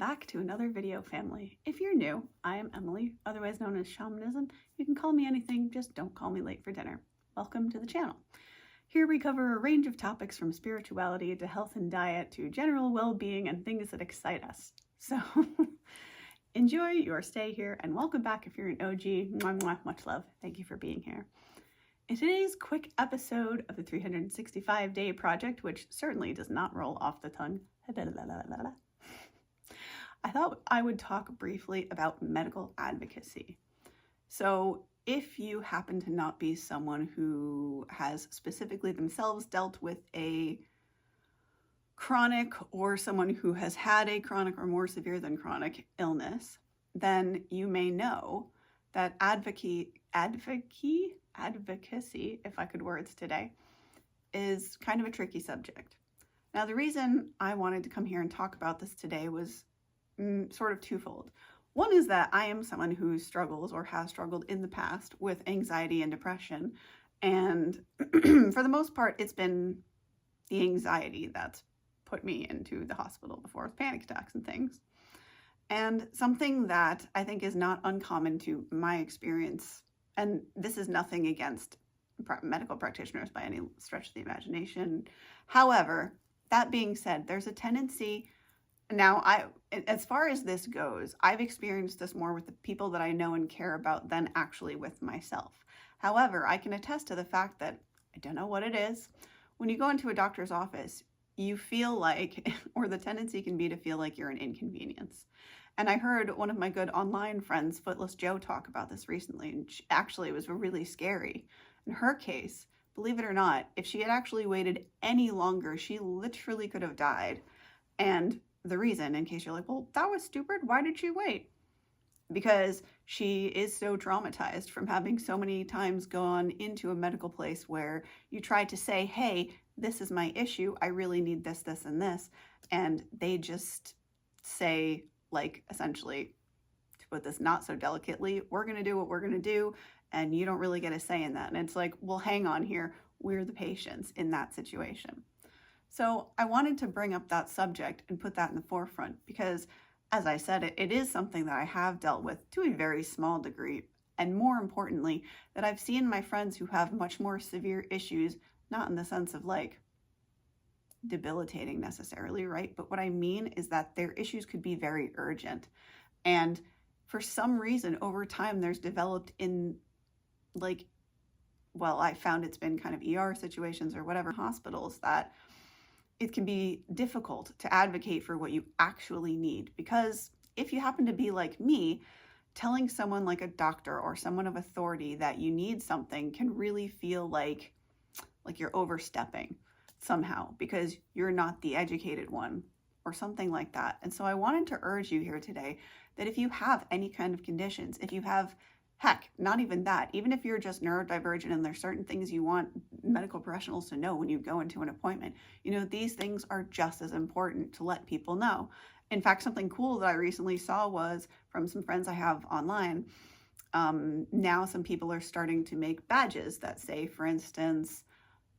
back to another video, family. If you're new, I am Emily, otherwise known as Shamanism. You can call me anything, just don't call me late for dinner. Welcome to the channel. Here we cover a range of topics from spirituality to health and diet to general well-being and things that excite us. So enjoy your stay here and welcome back if you're an OG. Mwah, mwah, much love. Thank you for being here. In today's quick episode of the 365-day project, which certainly does not roll off the tongue, I thought I would talk briefly about medical advocacy. So if you happen to not be someone who has specifically themselves dealt with a chronic or someone who has had a chronic or more severe than chronic illness, then you may know that advocacy, if I could words today, is kind of a tricky subject. Now, the reason I wanted to come here and talk about this today was sort of twofold. One is that I am someone who struggles or has struggled in the past with anxiety and depression. And for the most part, it's been the anxiety that's put me into the hospital before with panic attacks and things. And something that I think is not uncommon to my experience, and this is nothing against medical practitioners by any stretch of the imagination. However, that being said, there's a tendency. Now, as far as this goes, I've experienced this more with the people that I know and care about than actually with myself. However, I can attest to the fact that, I don't know what it is, when you go into a doctor's office, you feel like, or the tendency can be to feel like you're an inconvenience. And I heard one of my good online friends, Footless Joe, talk about this recently, and actually it was really scary. In her case, believe it or not, if she had actually waited any longer, she literally could have died. And the reason, in case you're like, well, that was stupid, why did she wait? Because she is so traumatized from having so many times gone into a medical place where you try to say, hey, this is my issue, I really need this, this, and this. And they just say, like, essentially, to put this not so delicately, we're going to do what we're going to do, and you don't really get a say in that. And it's like, well, hang on here, we're the patients in that situation. So I wanted to bring up that subject and put that in the forefront because, as I said, it is something that I have dealt with to a very small degree. And more importantly, that I've seen my friends who have much more severe issues, not in the sense of like debilitating necessarily, right? But what I mean is that their issues could be very urgent. And for some reason, over time, there's developed in like, well, I found it's been kind of ER situations or whatever, hospitals, that it can be difficult to advocate for what you actually need. Because if you happen to be like me, telling someone like a doctor or someone of authority that you need something can really feel like you're overstepping somehow because you're not the educated one or something like that. And so I wanted to urge you here today that if you have any kind of conditions, if you have, heck, not even that, even if you're just neurodivergent and there's certain things you want medical professionals to know when you go into an appointment, you know, these things are just as important to let people know. In fact, something cool that I recently saw was from some friends I have online. Now some people are starting to make badges that say, for instance,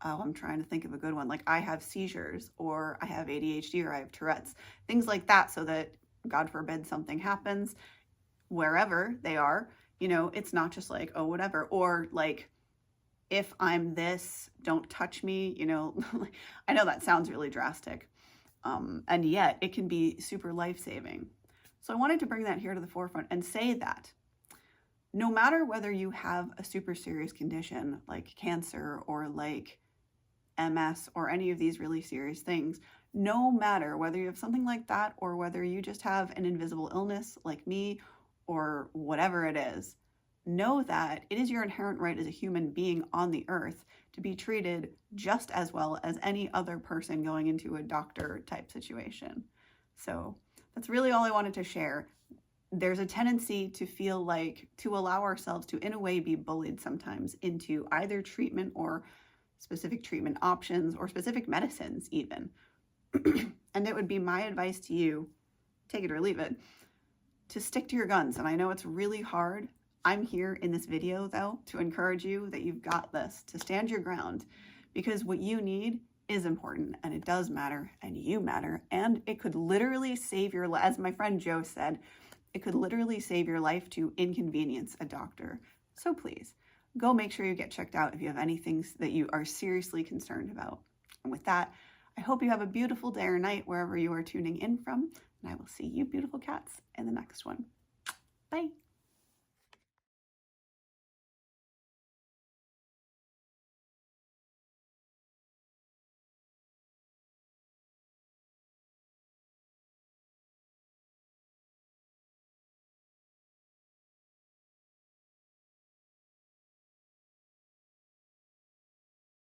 I'm trying to think of a good one, like I have seizures or I have ADHD or I have Tourette's, things like that, so that God forbid something happens wherever they are, you know, it's not just like, oh, whatever. Or like, if I'm this, don't touch me, you know. I know that sounds really drastic. And yet it can be super life-saving. So I wanted to bring that here to the forefront and say that no matter whether you have a super serious condition like cancer or like MS or any of these really serious things, no matter whether you have something like that or whether you just have an invisible illness like me or whatever it is, know that it is your inherent right as a human being on the earth to be treated just as well as any other person going into a doctor type situation. So that's really all I wanted to share. There's a tendency to feel like, to allow ourselves to, in a way, be bullied sometimes into either treatment or specific treatment options or specific medicines even. And it would be my advice to you, take it or leave it, to stick to your guns. And I know it's really hard. I'm here in this video, though, to encourage you that you've got this, to stand your ground, because what you need is important, and it does matter, and you matter, and it could literally save your life. As my friend Joe said, it could literally save your life to inconvenience a doctor. So please, go make sure you get checked out if you have any things that you are seriously concerned about. And with that, I hope you have a beautiful day or night wherever you are tuning in from, and I will see you beautiful cats in the next one. Bye.